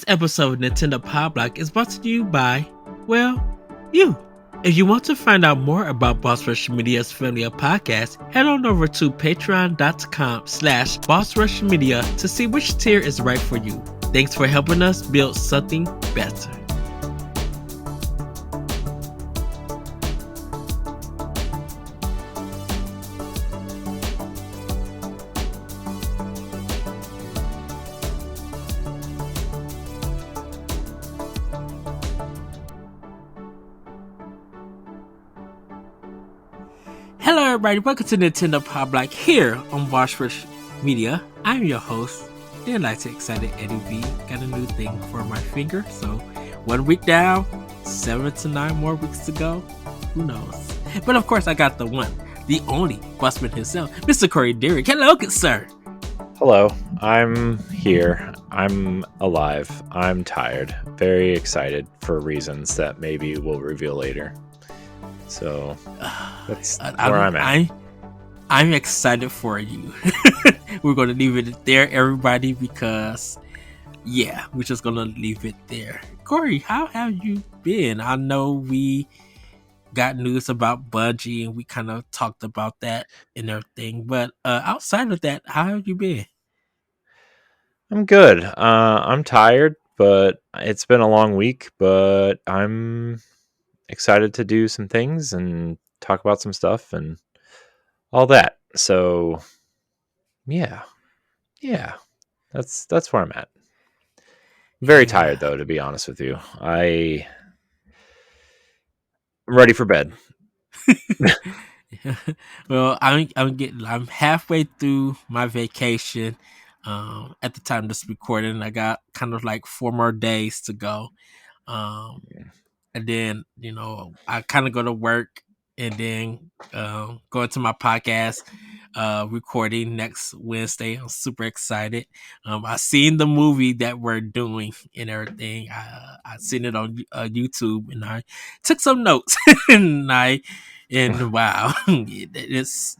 episode of Nintendo Pow Block is brought to you by, well, you. If you want to find out more about Boss Rush Media's family of podcasts, head on over to patreon.com/Boss Rush Media to see which tier is right for you. Thanks for helping us build something better. Hello everybody, welcome to Nintendo Pow Block here on Boss Rush Media. I'm your host, the Delighted Excited Eddie V. Got a new thing for my finger, so 1 week down, 7 to 9 more weeks to go. Who knows? But of course I got the one, the only bossman himself, Mr. Corey Derrick. Hello, good sir. Hello, I'm here. I'm alive. I'm tired. Very excited for reasons that maybe we'll reveal later. So that's where I'm at. I'm excited for you. We're going to leave it there, everybody, because, yeah, we're just going to leave it there. Corey, how have you been? I know we got news about Bungie, and we kind of talked about that and everything. But outside of that, how have you been? I'm good. I'm tired, but it's been a long week, but I'm excited to do some things and talk about some stuff and all that. So yeah, that's where I'm at. Very tired though, to be honest with you. I'm ready for bed. Well, I'm halfway through my vacation. At the time of this recording, I got kind of like 4 more days to go. And then, I kind of go to work and then go into my podcast recording next Wednesday. I'm super excited. I seen the movie that we're doing and everything. I seen it on YouTube and I took some notes and wow, it's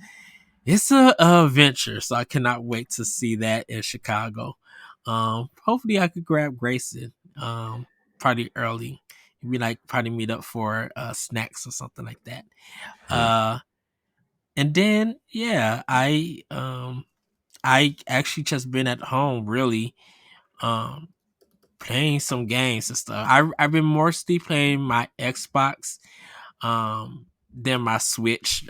a adventure. So I cannot wait to see that in Chicago. Hopefully I could grab Grayson probably early. We probably meet up for snacks or something like that. And then I actually just been at home really playing some games and stuff. I've been mostly playing my Xbox than my Switch.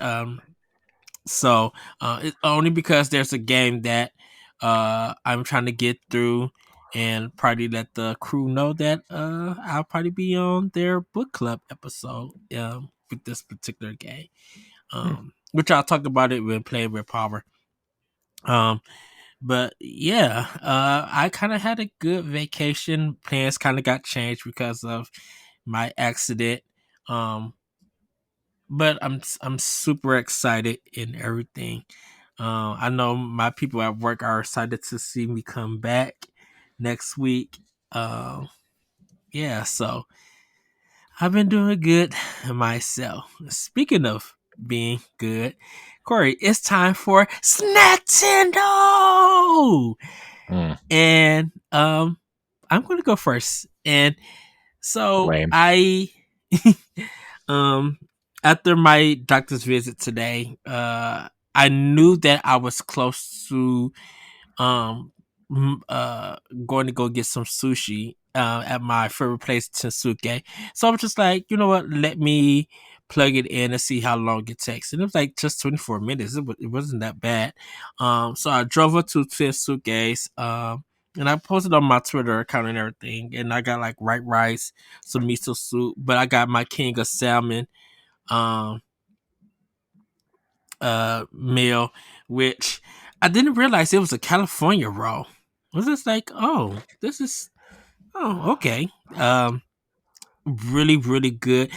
So it's only because there's a game that I'm trying to get through and probably let the crew know that I'll probably be on their book club episode with this particular game. Which I'll talk about it when playing with Power. But yeah, I kind of had a good vacation. Plans kind of got changed because of my accident. But I'm super excited and everything. I know my people at work are excited to see me come back next week. Yeah, so I've been doing good myself. Speaking of being good, Corey, it's time for Snacktendo! And I'm gonna go first. And so Lame. I after my doctor's visit today, I knew that I was close to going to go get some sushi at my favorite place, Tensuke. So I was just like, you know what, let me plug it in and see how long it takes. And it was like just 24 minutes. It wasn't that bad. So I drove up to Tensuke's and I posted on my Twitter account and everything. And I got like white rice, some miso soup, but I got my king of salmon meal, which I didn't realize it was a California roll. I was just like, oh, okay. Really, really good.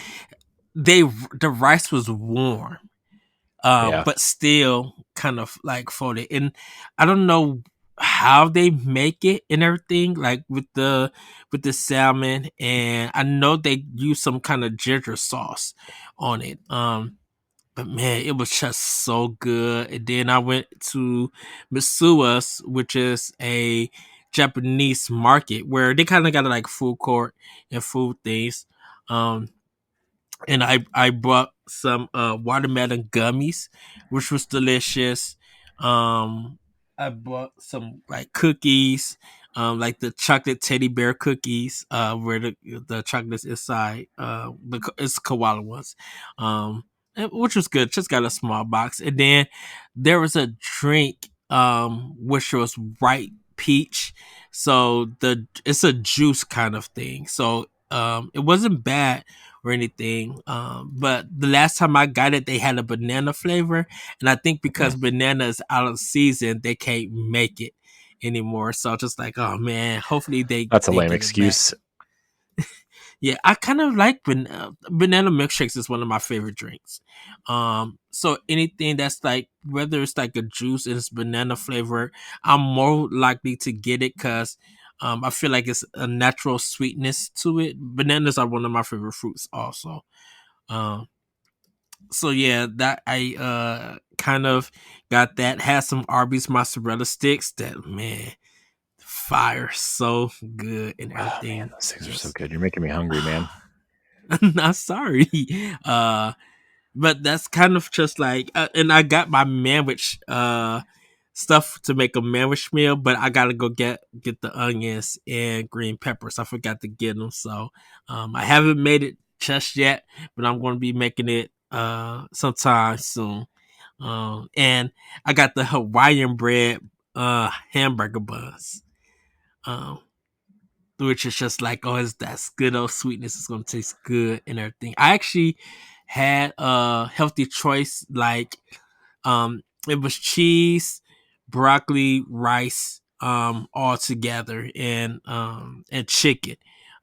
The rice was warm, but still kind of like folded. And I don't know how they make it and everything, like with the salmon. And I know they use some kind of ginger sauce on it. But man, it was just so good. And then I went to Misua's, which is a Japanese market where they kind of got like food court and food things. Um, and I bought some watermelon gummies, which was delicious. I bought some like cookies, like the chocolate teddy bear cookies, where the chocolate's inside. It's koala ones, which was good. Just got a small box, and then there was a drink, which was white peach. So it's a juice kind of thing. So it wasn't bad or anything. But the last time I got it, they had a banana flavor, and I think Mm, because banana is out of season, they can't make it anymore. So just like, oh man, hopefully that's a they lame get it back. excuse. Yeah, I kind of like banana milkshakes is one of my favorite drinks. So anything that's like whether it's like a juice and it's banana flavor, I'm more likely to get it because I feel like it's a natural sweetness to it. Bananas are one of my favorite fruits, also. Um, so yeah, that I kind of got that. Had some Arby's mozzarella sticks. That man, fire, so good and Oh man, everything. those things are so Just good. You're making me hungry, man. not sorry. Uh, but that's kind of just like, and I got my manwich stuff to make a manwich meal, but I gotta go get the onions and green peppers. I forgot to get them, so I haven't made it just yet, but I'm going to be making it sometime soon. And I got the Hawaiian bread hamburger buns. Um, which is just like, oh, it's that good old sweetness. It's gonna taste good and everything. I actually had a healthy choice, like it was cheese, broccoli, rice, all together, and chicken.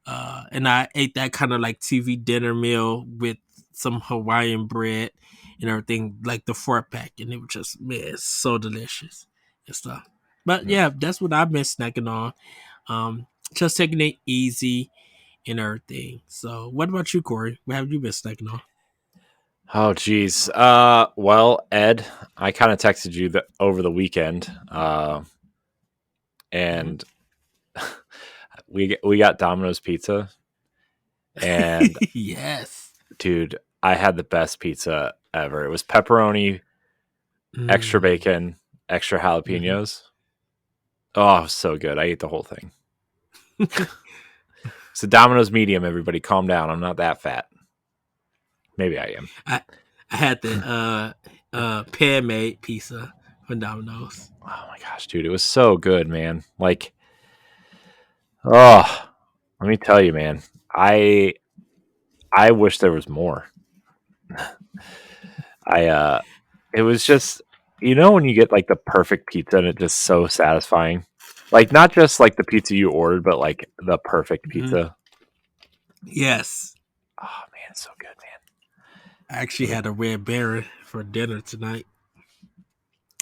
And I ate that kind of like TV dinner meal with some Hawaiian bread and everything, like the 4 pack, and it was just man, it's so delicious and stuff. But Mm. yeah, that's what I've been snacking on. Just taking it easy and everything. So, what about you, Corey? What have you been snacking on? Oh geez. Well, Ed, I kind of texted you over the weekend, Mhm. and we got Domino's pizza, and Yes. dude, I had the best pizza ever. It was pepperoni, extra Mm. bacon, extra Mhm. jalapenos. Oh, it was so good. I ate the whole thing. It's a Domino's medium. Everybody, calm down. I'm not that fat. Maybe I am. I I had the pan made pizza from Domino's. Oh my gosh, dude, it was so good, man. Like, oh, let me tell you, man. I I wish there was more. I it was just when you get like the perfect pizza and it's just so satisfying. Like not just like the pizza you ordered, but like the perfect Mhm. pizza. Yes, Oh man, it's so good, I actually man. had a red baron for dinner tonight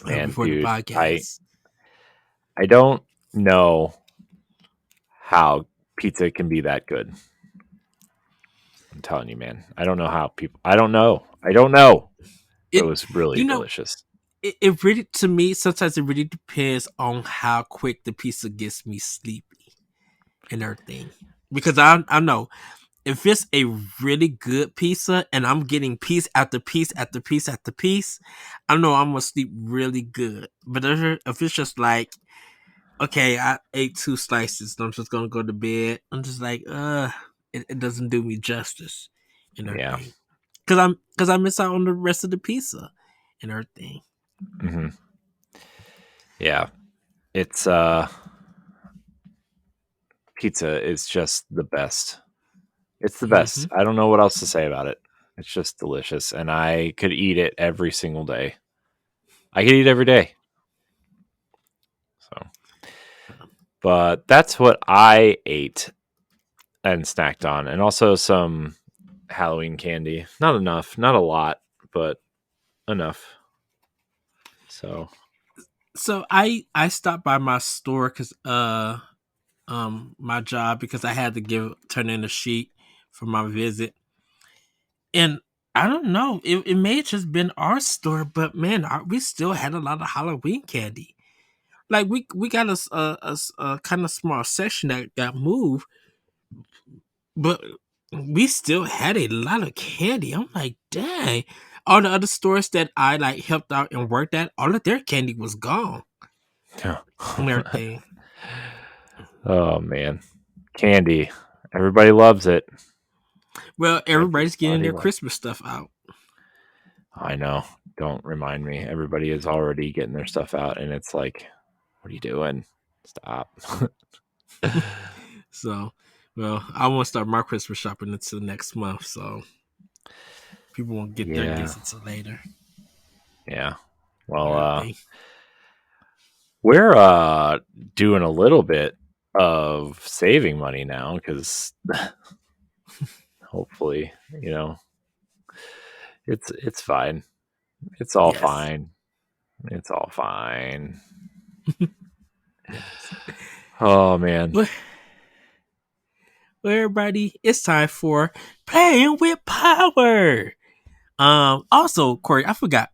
Man, before the dude, podcast. I don't know how pizza can be that good. I'm telling you, man. I don't know how people. I don't know. I don't know. But it It, was really you know, delicious. it really to me sometimes it really depends on how quick the pizza gets me sleepy and everything. Because I know if it's a really good pizza and I'm getting piece after piece after piece after piece, I know I'm gonna sleep really good. But if it's just like, okay, I ate 2 slices and I'm just gonna go to bed, I'm just like, it doesn't do me justice and Yeah. everything. Cause I miss out on the rest of the pizza and everything. Hmm. Yeah. It's pizza is just the best. It's the Hmm. best. I don't know what else to say about it. It's just delicious, and I could eat it every single day. I could eat every day. So, but that's what I ate and snacked on, and also some Halloween candy. Not enough, not a lot, but enough. So, So I stopped by my store because my job because I had to turn in a sheet for my visit. And I don't know, it may have just been our store, but man, we still had a lot of Halloween candy. Like we got a kind of small section that got moved, but we still had a lot of candy. I'm like, dang. All the other stores that I like helped out and worked at, all of their candy was gone Yeah. and everything. Oh man, candy. Everybody loves it. Well, everybody's getting Everybody their loves. Christmas stuff out. I know. Don't remind me. Everybody is already getting their stuff out, and it's like, what are you doing? Stop. So, well, I won't start my Christmas shopping until next month, so people won't get their Yeah. gifts until later Yeah. and Well, everything. we're doing a little bit of saving money now because hopefully, it's fine. It's all Yes. fine. It's all fine. Yes. Oh man. Well, everybody, it's time for playing with power. Also, Corey, I forgot.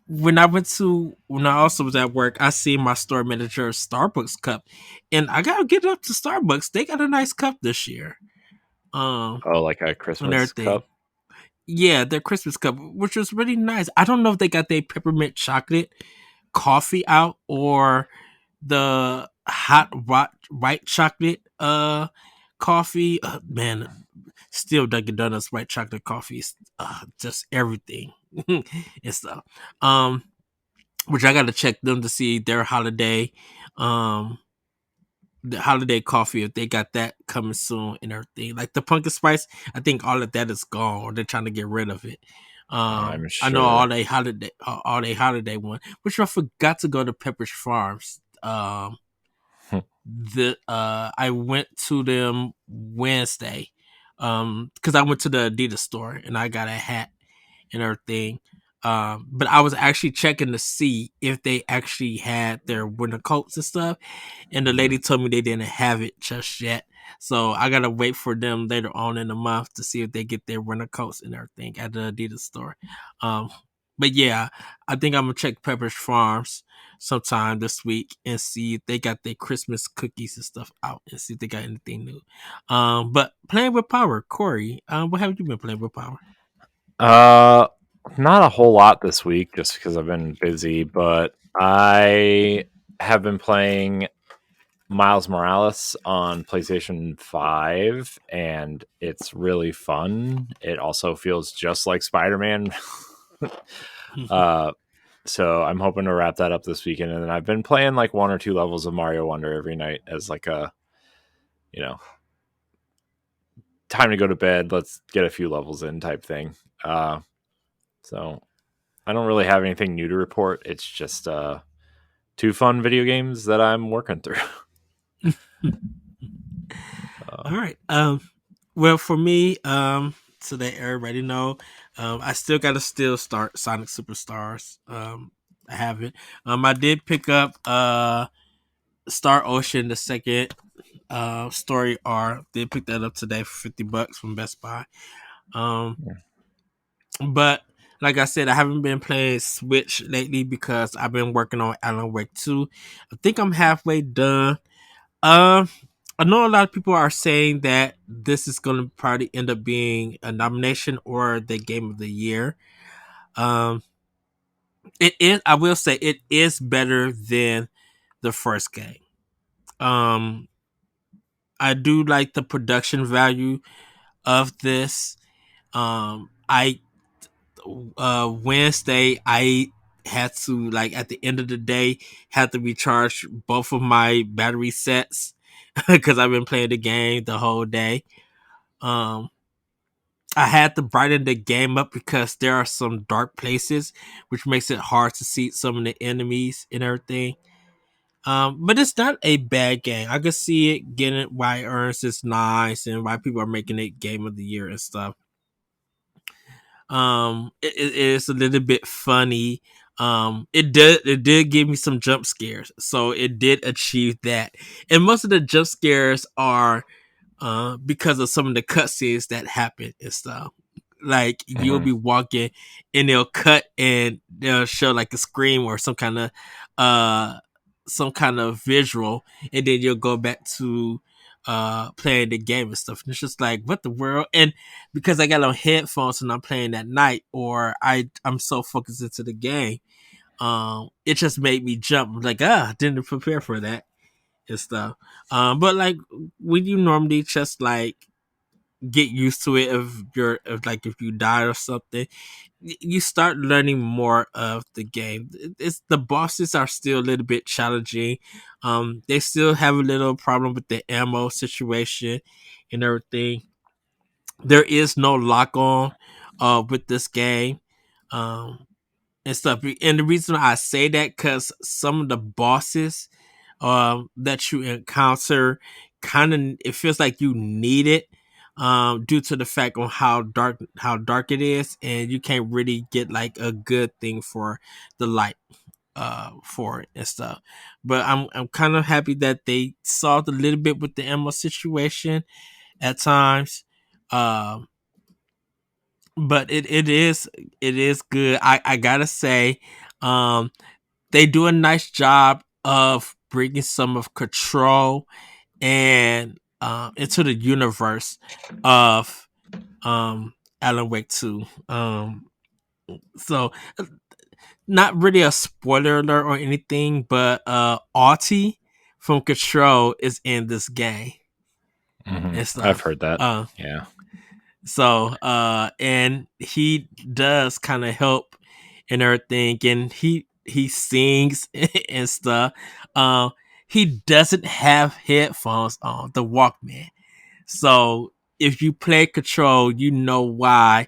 When I also was at work, I seen my store manager Starbucks cup, and I gotta get up to Starbucks. They got a nice cup this year. Um, Oh, like a and Christmas everything. cup. Yeah, their Christmas cup, which was really nice. I don't know if they got their peppermint chocolate coffee out or the white chocolate coffee. Man, still Dunkin' Donuts white chocolate coffee is just everything and stuff. Which I got to check them to see their holiday, um, the holiday coffee if they got that coming soon and everything. Like the pumpkin spice, I think all of that is gone or they're trying to get rid of it. I'm I know sure. all they holiday one, which I forgot to go to Pepperidge Farms. The I went to them Wednesday, because I went to the Adidas store and I got a hat and everything. But I was actually checking to see if they actually had their winter coats and stuff, and the Mhm. lady told me they didn't have it just yet. So I gotta wait for them later on in the month to see if they get their winter coats and everything at the Adidas store. Um, but yeah, I think I'm gonna check Pepperidge Farms sometime this week and see if they got their Christmas cookies and stuff out and see if they got anything new. But playing with power, Corey, what have you been playing with power? Uh, Not a whole lot this week, just because I've been busy. But I have been playing Miles Morales on PlayStation 5, and it's really fun. It also feels just like Spider Man. uh, so I'm hoping to wrap that up this weekend. And then I've been playing like one or two levels of Mario Wonder every night as like a, you know, time to go to bed. Let's get a few levels in type thing. So I don't really have anything new to report. It's just two fun video games that I'm working through. All right. Well, for me, so that everybody know, I still got to still start Sonic Superstars. I haven't. I did pick up Star Ocean, the second story arc. Did pick that up today for $50 from Best Buy. Um, but like I said, I haven't been playing Switch lately because I've been working on Alan Wake 2. I think I'm halfway done. Um, I know a lot of people are saying that this is going to probably end up being a nomination or the game of the year. Um, it is. I will say it is better than the first game. Um, I do like the production value of this. I Wednesday I had to, like, at the end of the day, had to recharge both of my battery sets because I've been playing the game the whole day. Um, I had to brighten the game up because there are some dark places, which makes it hard to see some of the enemies and everything. But it's not a bad game. I can see it getting why it earns its nice and why people are making it game of the year and stuff. It is a little bit funny. It did give me some jump scares, so it did achieve that. And most of the jump scares are because of some of the cutscenes that happen and stuff. Like you'll Mhm. be walking and they'll cut and they'll show like a scream or some kind of uh some kind of visual, and then you'll go back to playing the game and stuff. And it's just like, what the world? And because I got on headphones and I'm playing at night, or I'm so focused into the game, it just made me jump. Like, didn't prepare for that and stuff. But like when you normally just like get used to it, if you die or something, you start learning more of the game. It's the bosses are still a little bit challenging. They still have a little problem with the ammo situation and everything. There is no lock on with this game. Um and stuff. And the reason I say that, because some of the bosses that you encounter, kind of, it feels like you need it, due to the fact on how dark it is, and you can't really get like a good thing for the light for it and stuff. But I'm kind of happy that they solved a little bit with the ammo situation at times. Um, but it is good. I gotta say, um, they do a nice job of bringing some of control and into the universe of Alan Wake 2. So not really a spoiler alert or anything, but Auntie from Control is in this game and I've stuff. heard that. Yeah. And he does kind of help and everything, and he sings and stuff. He doesn't have headphones on the Walkman, so if you play Control, you know why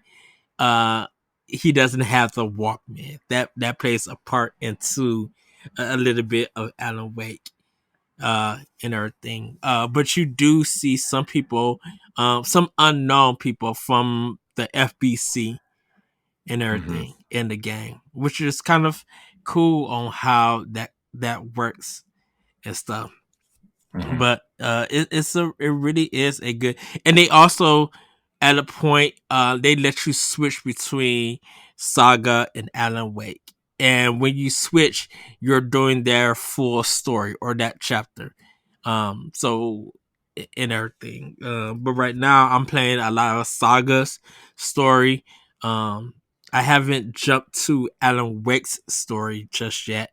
uh he doesn't have the Walkman. That plays a part into a little bit of Alan Wake and everything. But you do see some people, some unknown people from the FBC and Hmm. everything in the game, which is kind of cool on how that works and stuff. Hmm. But it really is a good, and they also at a point they let you switch between Saga and Alan Wake, and when you switch, you're doing their full story or that chapter. So in everything, but right now I'm playing a lot of Saga's story. um I haven't jumped to Alan Wake's story just yet,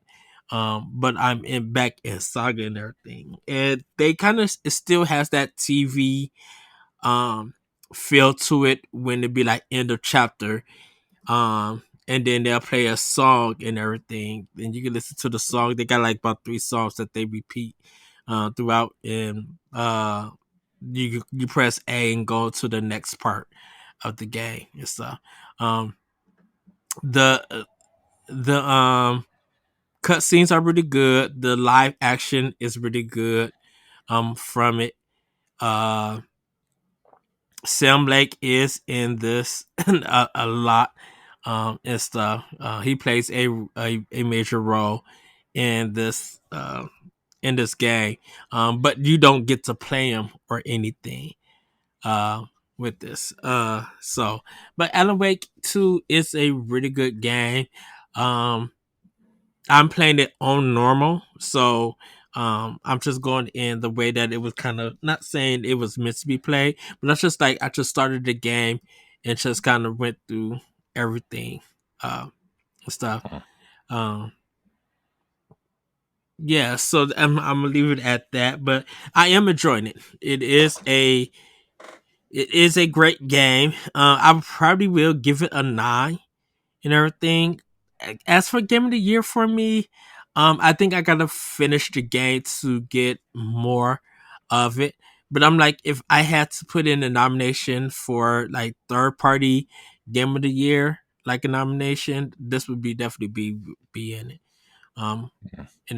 but I'm in back in Saga and everything, and they kind of, it still has that TV um feel to it when it be like end of chapter, and then they'll play a song and everything, and you can listen to the song. They got like about 3 songs that they repeat throughout, and you press A and go to the next part of the game and stuff. Um, the cutscenes are really good. The live action is really good. From it, uh, Sam Lake is in this a lot. And stuff. He plays a major role in this game. But you don't get to play him or anything. Uh, with this. But Alan Wake 2 is a really good game. Um, I'm playing it on normal, so I'm just going in the way that it was, kind of not saying it was meant to be played, but that's just like I just started the game and just kind of went through everything and stuff. Um, yeah, so I'm gonna leave it at that, but I am enjoying it. It is a great game. I probably will give it a 9 and everything. As for game of the year for me, I think I gotta finish the game to get more of it. But I'm like, if I had to put in a nomination for like third party game of the year, like a nomination, this would be definitely be in it. And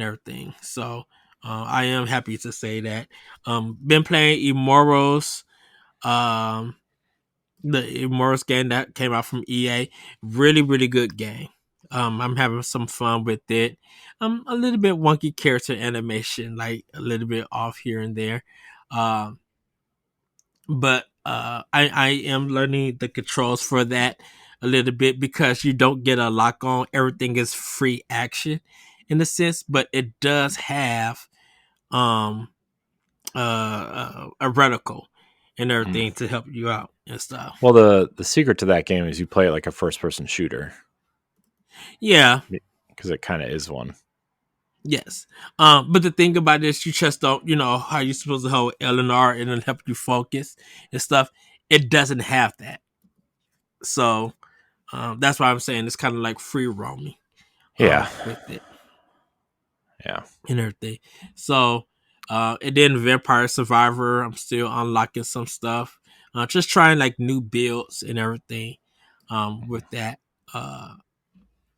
everything. So I am happy to say that. Been playing Immortals. Um, the Immortals game that came out from EA. Really, really good game. I'm having some fun with it. A little bit wonky character animation, like a little bit off here and there. But I am learning the controls for that a little bit, because you don't get a lock on. Everything is free action in a sense, but it does have um a reticle and Mm. everything to help you out and stuff. Well, the secret to that game is you play it like a first person shooter Yeah, because it kind of is one. yes. But the thing about this, you just don't, how you supposed to hold L and R and then help you focus and stuff. It doesn't have that. So that's why I'm saying it's kind of like free roaming Yeah, with it yeah. and everything. So and then Vampire Survivor, I'm still unlocking some stuff. Just trying like new builds and everything with that. Uh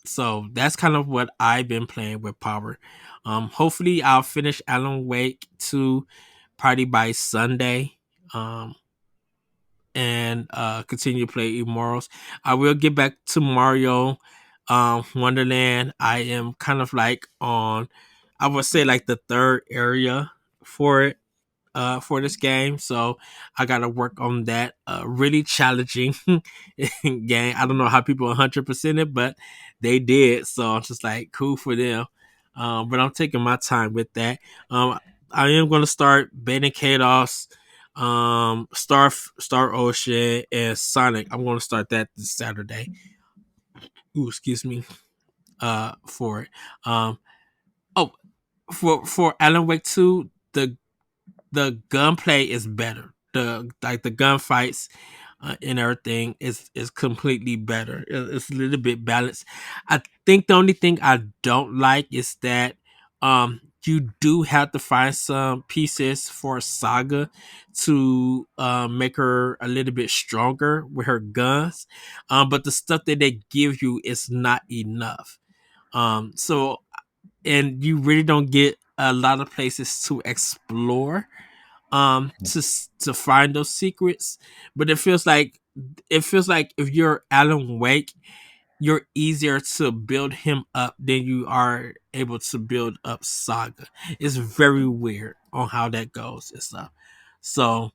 so that's kind of what I've been playing with Power. Hopefully I'll finish Alan Wake 2 probably by Sunday. And continue to play Immortals. I will get back to Mario Wonderland. I am kind of like on, I would say like the third area for it for this game. So I gotta work on that. Really challenging game. I don't know how people 100% it, but they did. So I'm just like cool for them. But I'm taking my time with that. I am gonna start Betting Chaos, Star Ocean, and Sonic. I'm gonna start that this Saturday. Ooh, excuse me. For it. Oh, for Alan Wake 2, the gunplay is better. The gunfights and everything is completely better. It's a little bit balanced. I think the only thing I don't like is that you do have to find some pieces for Saga to make her a little bit stronger with her guns. But the stuff that they give you is not enough. So and you really don't get a lot of places to explore to find those secrets, but it feels like if you're Alan Wake, you're easier to build him up than you are able to build up Saga. It's very weird on how that goes and stuff. So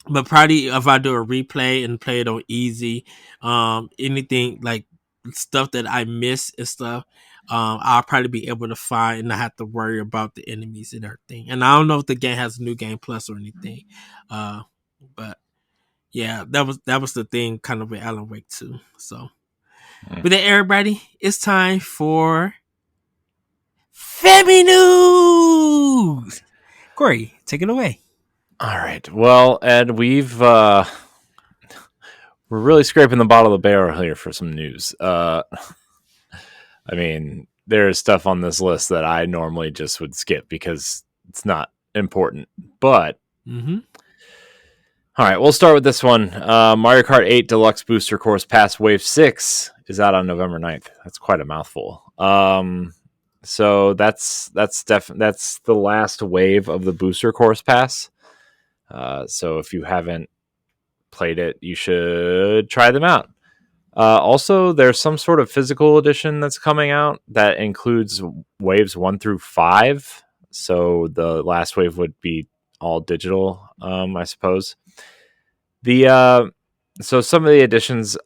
but probably if I do a replay and play it on easy, anything like stuff that I miss and stuff, I'll probably be able to find and not have to worry about the enemies and everything. And I don't know if the game has New Game Plus or anything, uh, but yeah, that was the thing kind of with Alan Wake 2. So, Mm. but then everybody, it's time for Femi News. Corey, take it away. All right. Well, Ed, we're really scraping the bottom of the barrel here for some news. I mean, there's stuff on this list that I normally just would skip because it's not important. But Mm-hmm. all right, we'll start with this one. Mario Kart 8 Deluxe Booster Course Pass Wave 6 is out on November 9th. That's quite a mouthful. So that's the last wave of the Booster Course Pass. So if you haven't played it, you should try them out. Also, there's some sort of physical edition that's coming out that includes waves 1 through 5. So the last wave would be all digital, I suppose. The so some of the additions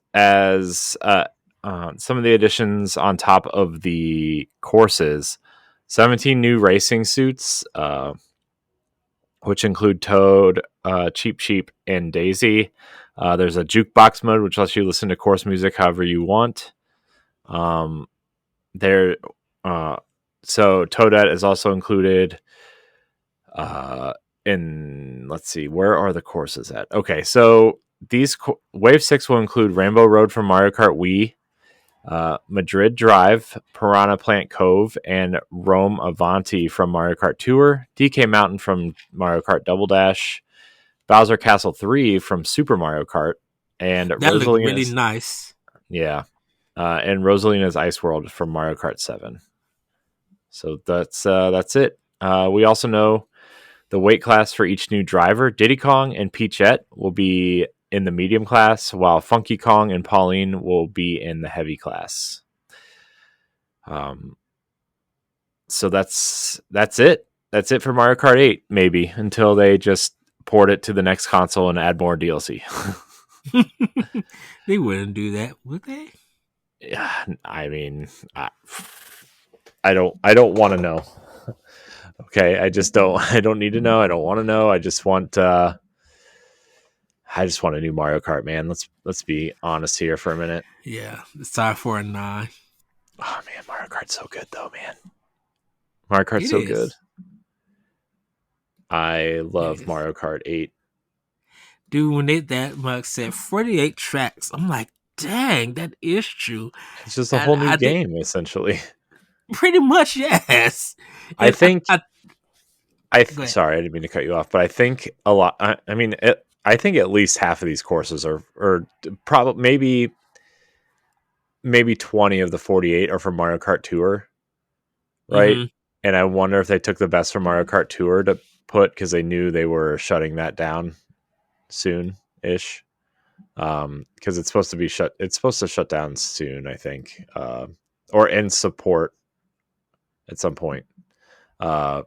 on top of the courses, 17 new racing suits, which include Toad, Cheap Cheap, and Daisy. There's a jukebox mode, which lets you listen to course music however you want. Um, there, so Toadette is also included. Uh, in let's see, where are the courses at? Okay, so Wave 6 will include Rainbow Road from Mario Kart Wii, Madrid Drive, Piranha Plant Cove, and Rome Avanti from Mario Kart Tour, DK Mountain from Mario Kart Double Dash, Bowser Castle 3 from Super Mario Kart, and That looked really Rosalina's nice. yeah, and Rosalina's Ice World from Mario Kart 7. So that's it. We also know the weight class for each new driver. Diddy Kong and Peachette will be in the medium class, while Funky Kong and Pauline will be in the heavy class. So that's it. That's it for Mario Kart 8, maybe, until they just port it to the next console and add more DLC. They wouldn't do that, would they? Yeah, I mean, I don't want to know. Okay, I just don't. I don't need to know. I don't want to know. I just want. I just want a new Mario Kart, man. Let's be honest here for a minute. Yeah, it's time for a 9. Oh man, Mario Kart's so good though, man. Mario Kart's It so good. is. I It love is. Mario Kart 8. Dude, when they that mug said 48 tracks, I'm like, dang, that is true. It's just a And whole new I think game essentially. pretty much yes. I And think I go ahead. sorry, I didn't mean to cut you off, but I think a lot. I mean, I think at least half of these courses are probably maybe 20 of the 48 are from Mario Kart Tour, right? Mm-hmm. And I wonder if they took the best from Mario Kart Tour to put because they knew they were shutting that down soon ish. Because it's supposed to be shut. It's supposed to shut down soon, I think, or end support at some point. Uh,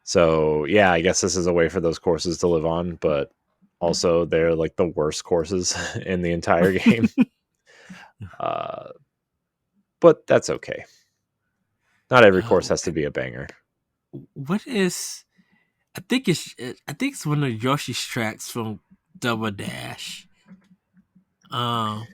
so yeah, I guess this is a way for those courses to live on, but also they're like the worst courses in the entire game. Uh, but that's okay. Not every course has to be a banger. What is I think it's one of Yoshi's tracks from Double Dash. Um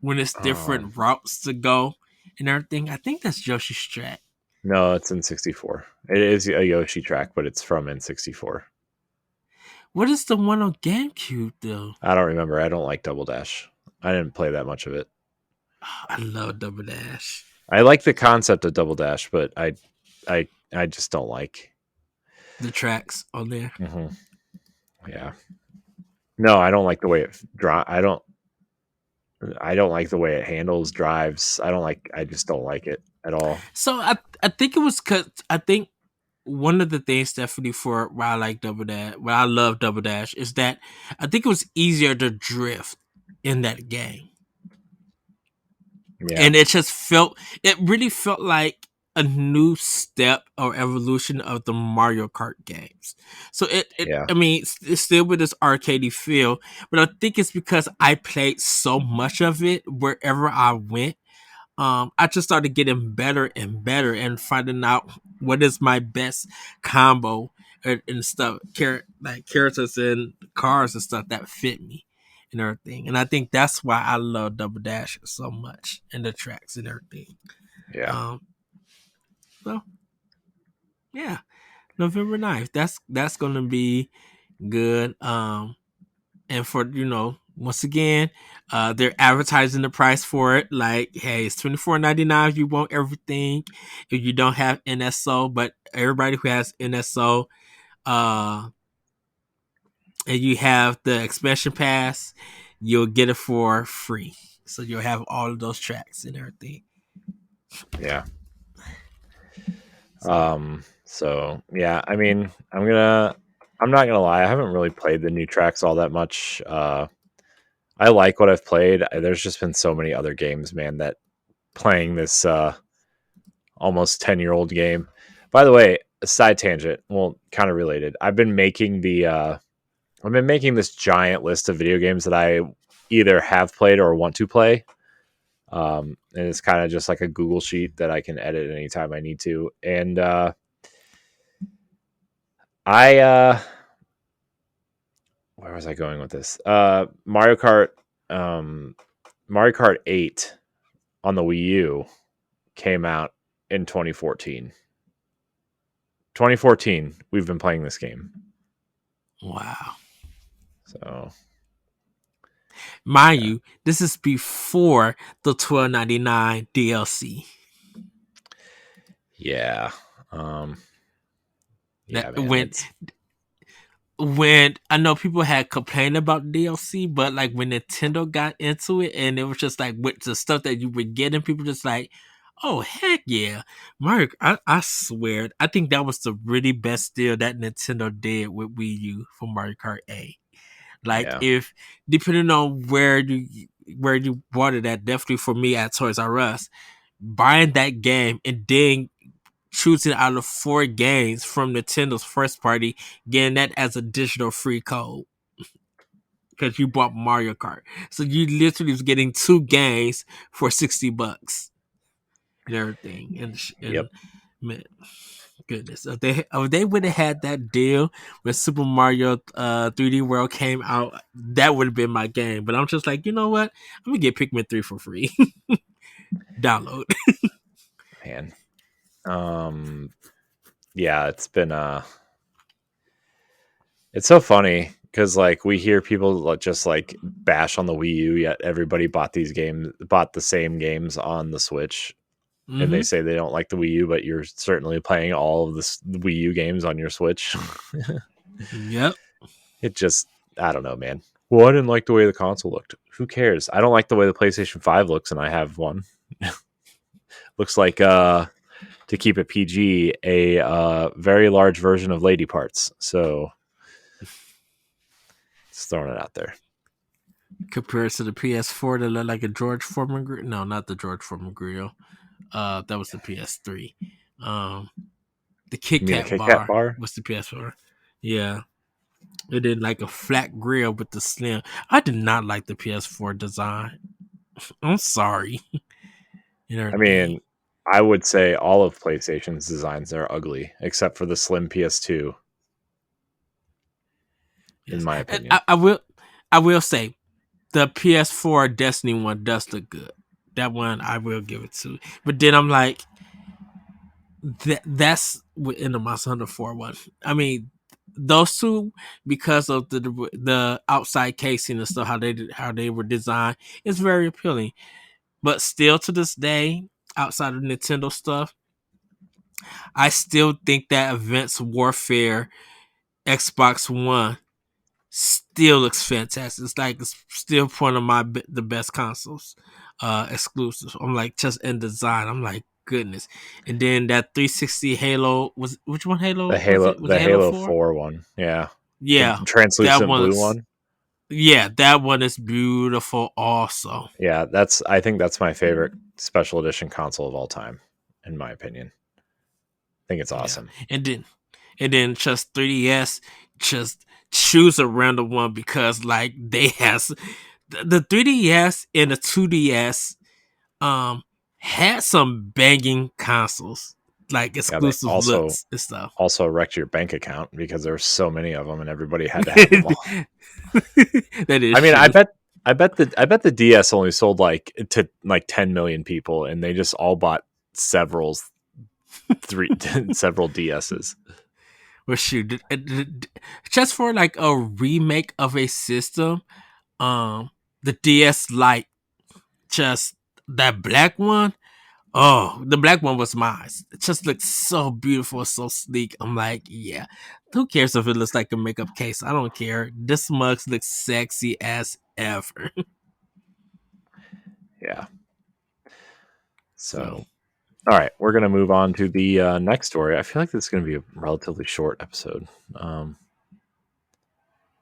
when it's Um, different routes to go and everything. I think that's Yoshi's track. no, it's in 64. It is a Yoshi track, but it's from N64. What is the one on GameCube though? I don't remember. I don't like Double Dash. I didn't play that much of it. Oh, I love Double Dash. I like the concept of Double Dash, but I just don't like. The tracks on there. Mhm. Yeah. No, I don't like the way it I don't. I don't like the way it handles drives. I don't like. I just don't like it at all. So I think it was cause I think one of the things definitely for why I like Double Dash, why I love Double Dash is that I think it was easier to drift in that game. Yeah. And it really felt like a new step or evolution of the Mario Kart games. So Yeah. I mean, it's still with this arcadey feel, but I think it's because I played so much of it wherever I went. I just started getting better and better and finding out what is my best combo and stuff, like characters and cars and stuff that fit me and everything. And I think that's why I love Double Dash so much and the tracks and everything. Yeah. Um, so yeah, November 9th. That's gonna be good. And for once again, they're advertising the price for it like, hey, it's $24.99 if you want everything. If you don't have NSO, but everybody who has NSO, uh and you have the expansion pass, you'll get it for free, so you'll have all of those tracks and everything. Yeah. So So yeah, I mean, I'm not gonna lie, I haven't really played the new tracks all that much. I like what I've played. There's just been so many other games, man, that playing this almost 10-year-old game. By the way, a side tangent, well, kind of related. I've been making this giant list of video games that I either have played or want to play. And it's kind of just like a Google sheet that I can edit anytime I need to. And I where was I going with this? Um, Mario Kart 8 on the Wii U came out in 2014. 2014, we've been playing this game. wow, So mind yeah, you, this is before the $12.99 DLC. yeah, um, That yeah, man. when It's when I know people had complained about DLC, but like when Nintendo got into it and it was just like with the stuff that you were getting, people just like, oh heck yeah. Mario, I swear, I think that was the really best deal that Nintendo did with Wii U for Mario Kart A. Like yeah, if depending on where you bought it at, definitely for me at Toys R Us, buying that game and then choosing out of 4 games from Nintendo's first party, getting that as a digital free code because you bought Mario Kart. So you literally was getting 2 games for $60. and everything. Yep. And man, goodness, if they would have had that deal when Super Mario 3D World came out, that would have been my game. But I'm just like, you know what? I'm gonna get Pikmin 3 for free. Download. Man. Um yeah, it's so funny because like we hear people just like bash on the Wii U, yet everybody bought the same games on the Switch, and they Mm-hmm. say they don't like the Wii U, but you're certainly playing all of the Wii U games on your Switch. Yep. It just, I don't know, man. Well, I didn't like the way the console looked. Who cares? I don't like the way the PlayStation 5 looks, and I have one. Looks like, to keep it PG, a very large version of Lady Parts. So just throwing it out there. Compared to the PS4 that looked like a George Foreman grill. No, not the George Foreman grill. That was the PS3. Um, the Kit You mean the Kat Kit Kat bar bar? was the PS4. Yeah, it did like a flat grill with the slim. I did not like the PS4 design. I'm sorry and I everything. mean, I would say all of PlayStation's designs are ugly, except for the slim PS2, in Yes, my and opinion. I will say the PS4 Destiny one does look good. That one I will give it to. But then I'm like, that's within the Monster Hunter 4 one. I mean, those two, because of the outside casing and stuff, how they were designed, it's very appealing. But still, to this day, outside of Nintendo stuff, I still think that Advanced Warfare Xbox One still looks fantastic. It's like it's still one of the best consoles, exclusives. I'm like just in design. I'm like goodness. And then that 360 Halo was which one Halo was it? Was The it Halo Halo 4? 4 one, yeah, the Yeah, that translucent one blue looks. one. Yeah, that one is beautiful. Also, Yeah, I think that's my favorite special edition console of all time, in my opinion. I think it's yeah. awesome. And then just 3DS, just choose a random one because like they has the 3DS and the 2DS um had some banging consoles like Yeah, they exclusive looks and stuff. also wrecked your bank account because there were so many of them and everybody had to have them all. That is I mean, true. I bet the DS only sold like to like 10 million people, and they just all bought several three several DSs. Well, shoot, just for like a remake of a system, the DS Lite, just that black one. Oh, the black one was mine. It just looks so beautiful, so sleek. I'm like, yeah. Who cares if it looks like a makeup case? I don't care. This mug looks sexy as ever. Yeah. So So, all right, we're gonna move on to the next story. I feel like this is gonna be a relatively short episode. Um,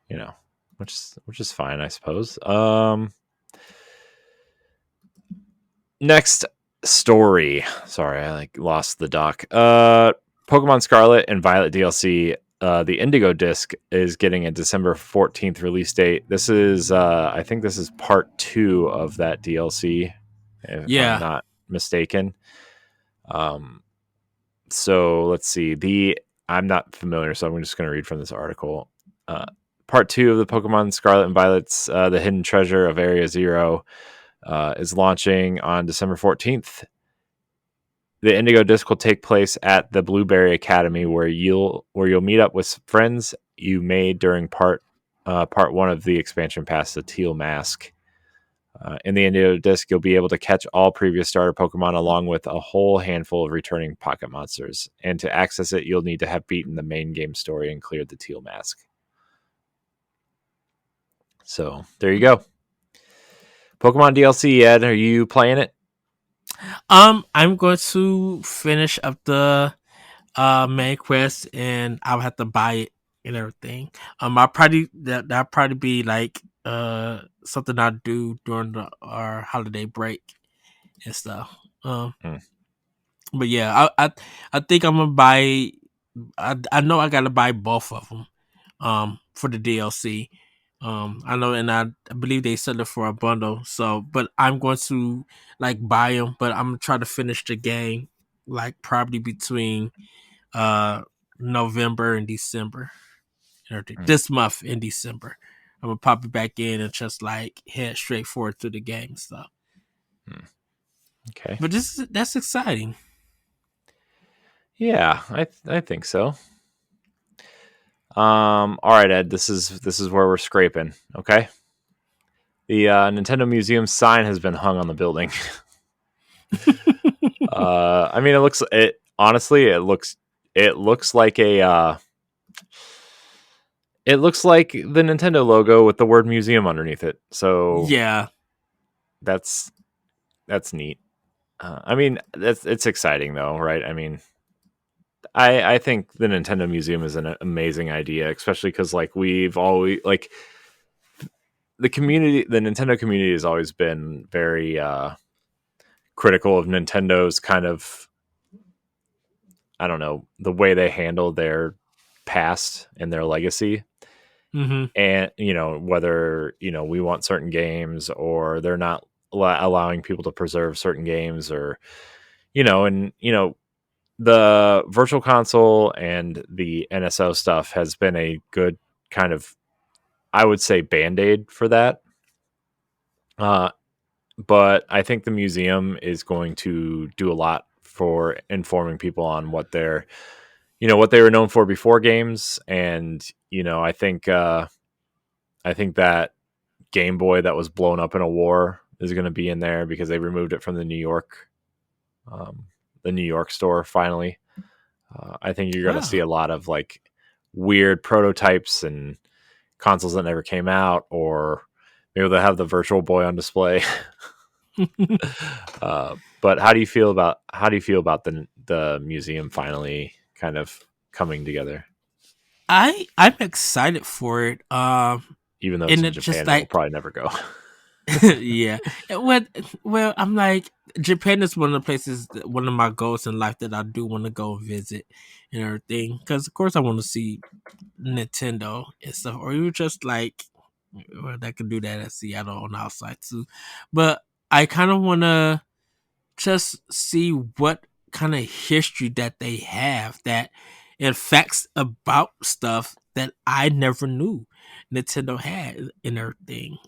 you know, which is fine, I suppose. Next story. Sorry, I like lost the doc. Pokemon Scarlet and Violet DLC. The Indigo disc is getting a December 14th release date. This is, I think this is part 2 of that DLC, if I'm yeah, not mistaken. Um, so let's see. I'm not familiar, so I'm just going to read from this article. Uh, part 2 of the Pokemon Scarlet and Violet's The Hidden Treasure of Area Zero is launching on December 14th. The Indigo Disc will take place at the Blueberry Academy, where you'll meet up with friends you made during part 1 of the expansion pass, the Teal Mask. In the Indigo Disc, you'll be able to catch all previous starter Pokemon along with a whole handful of returning pocket monsters. And to access it, you'll need to have beaten the main game story and cleared the Teal Mask. So there you go. Pokemon DLC, Ed, are you playing it? I'm going to finish up the main quest, and I'll have to buy it and everything. I'll probably that'll probably be like something I do during our holiday break and stuff. Hmm. But yeah, I think I'm gonna buy. I know I gotta buy both of them for the DLC. I know, and I believe they sell it for a bundle. So, but I'm going to like buy them, but I'm gonna try to finish the game like probably between uh November and December, or Mm, this month in December. I'm gonna pop it back in and just like head straight forward to the game and stuff. mm. Okay. But that's exciting. Yeah, I think so. All right, Ed. This is where we're scraping. Okay. The Nintendo Museum sign has been hung on the building. I mean, it honestly it looks like a it looks like the Nintendo logo with the word museum underneath it. So Yeah. that's that's neat. I mean, it's exciting though, right? I mean, I think the Nintendo Museum is an amazing idea, especially because like we've always like the Nintendo community has always been very critical of Nintendo's kind of, I don't know, the way they handle their past and their legacy. Mm-hmm. And whether we want certain games or they're not allowing people to preserve certain games, or and the virtual console and the NSO stuff has been a good kind of, I would say, band-aid for that. uh, but I think the museum is going to do a lot for informing people on what they were known for before games. And I think that Game Boy that was blown up in a war is going to be in there because they removed it from um, the New York store finally. I think you're going to see Wow. a lot of like weird prototypes and consoles that never came out, or maybe they'll have the Virtual Boy on display. But how do you feel about the museum finally kind of coming together? I'm excited for it. Even though it's And in it just Japan, it will like probably never go. yeah. Well, I'm like Japan is one of the places, one of my goals in life that I do want to go visit and everything. Because of course I want to see Nintendo and stuff, or you just like, well, that could do that at Seattle on the outside too. But I kind of want to just see what kind of history that they have, that and facts about stuff that I never knew Nintendo had in everything.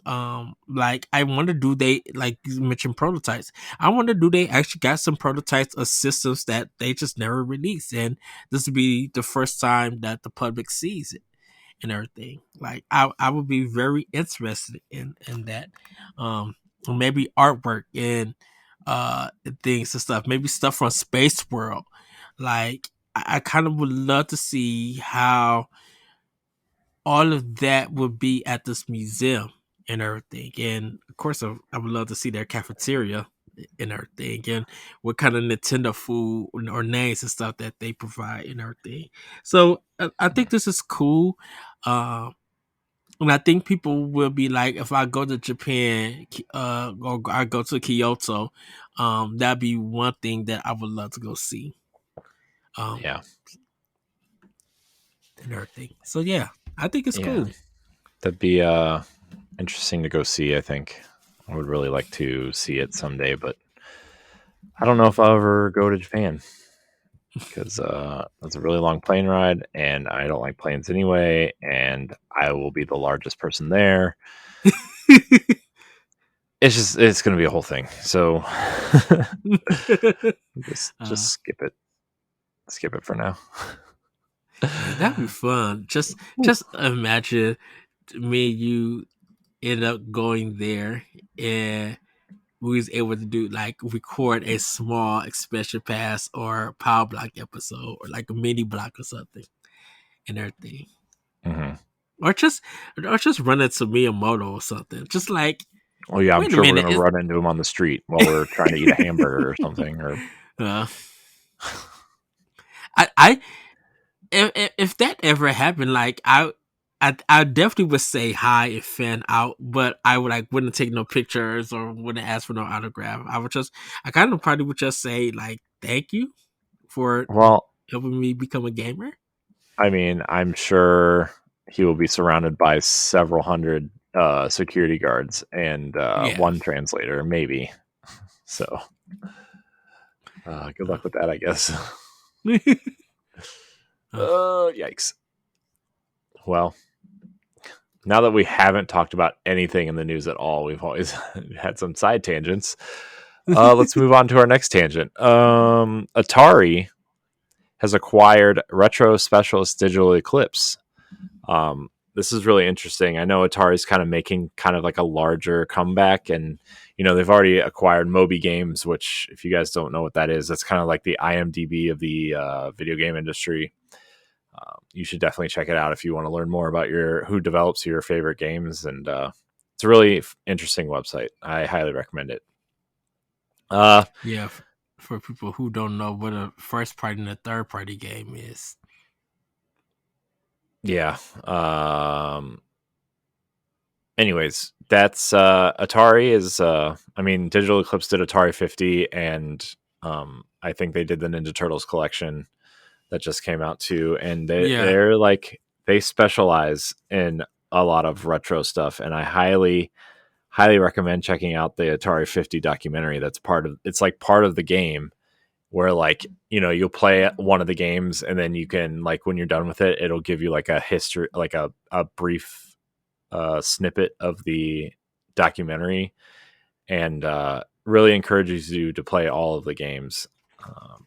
Like I wonder, do they, like you mentioned prototypes? I wonder, do they actually got some prototypes of systems that they just never released, and this would be the first time that the public sees it and everything. Like I would be very interested in that. Maybe artwork and things and stuff. Maybe stuff from Space World. Like I kind of would love to see how all of that would be at this museum and everything. And of course, I would love to see their cafeteria and everything, and what kind of Nintendo food or names and stuff that they provide and everything. So I think this is cool. Uh, and I think people will be like, if I go to Japan, or I go to Kyoto, that'd be one thing that I would love to go see. Um, Yeah, and everything. So yeah, I think it's yeah, cool. that'd be interesting to go see. I think I would really like to see it someday, but I don't know if I'll ever go to Japan because it's a really long plane ride, and I don't like planes anyway. And I will be the largest person there. It's going to be a whole thing. So just uh, skip it for now. yeah, that'd be fun. Just imagine me and you end up going there, and we was able to do like record a small expansion pass or power block episode, or like a mini block or something and everything. Hmm. Or just run into Miyamoto or something. Just like, Oh yeah, I'm wait a sure we're minute, going to run into him on the street while we're trying to eat a hamburger or something. Or uh, I if that ever happened, like I definitely would say hi and fan out, but I would like wouldn't take no pictures or wouldn't ask for no autograph. I kind of probably would just say like thank you for well, helping me become a gamer. I mean, I'm sure. he will be surrounded by several hundred security guards and Yeah. one translator, maybe. So good luck with that, I guess. Uh, Yikes. Well, now that we haven't talked about anything in the news at all, we've always had some side tangents. Let's move on to our next tangent. Atari has acquired retro specialist Digital Eclipse. This is really interesting. I know Atari's kind of making kind of like a larger comeback, and they've already acquired Moby Games, which, if you guys don't know what that is, that's kind of like the IMDb of the video game industry. You should definitely check it out if you want to learn more about who develops your favorite games, and it's a really interesting website. I highly recommend it. yeah. For people who don't know what a first party and a third party game is. Yeah. Anyways, that's Atari is. I mean, Digital Eclipse did Atari 50, and I think they did the Ninja Turtles collection that just came out too, and Yeah. they're like they specialize in a lot of retro stuff, and I highly recommend checking out the Atari 50 documentary. It's like part of the game where, like, you'll play one of the games, and then you can, like, when you're done with it, it'll give you like a history, like a brief snippet of the documentary, and really encourages you to play all of the games.